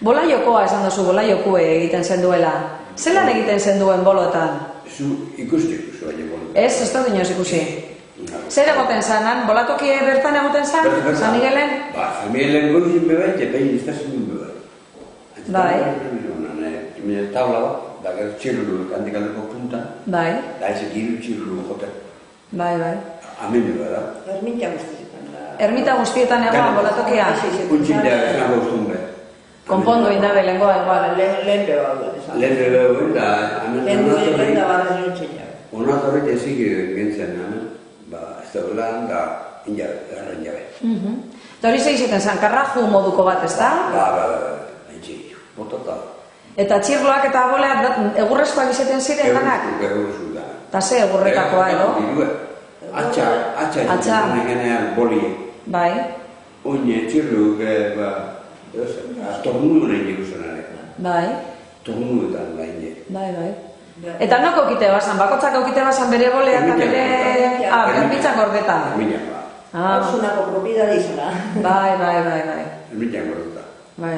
Bola jokoa esan duzu, bola jokue egiten zen duela. Zelan egiten zen duen bolotan? Zu ikusten zu baina bolotan. Ez dut inoz ikusi. Zer egoten zanan? Bolatoki bertan egoten zan? San Miguelen? Ba, San Miguelen goizin bebai, eta behin iztasun bebai. Bai. Mira tabla bat, da gero txirrulu handikaldeko puntan. Bai. Da ez egiru txirrulu joten. Bai, bai. Hemen bebai da. Ermita guztietan egoan bolatokia? Untxin da esan gauzun behar. Konpondu indabe lehenkoa egoan. Lehen bebauen. Lehen bebauen da... Lehen da barra zinuntzen jabe. Onat horret ezik gentzen hemen, ez da holan da erran jabe. Eta hori zegizeten zan, karraju moduko bat, ez da? Haintzik, botota. Eta txirloak eta boleak egurrezkoak izaten ziren lanak? Egurrezkoak da. Eta ze egurretakoa edo? Atxa genean boli. Bai. Oine txirluk, tornu nahi ikusenare. Bai. Tornuetan nahi. Bai. Eta noko okite basan? Bakotzak okite basan bere boleak eta bere... Ermitzak gordetan. Ermitzak gordetan. Hortzunako propiedade izan. Bai. Ermitzak gordetan. Bai.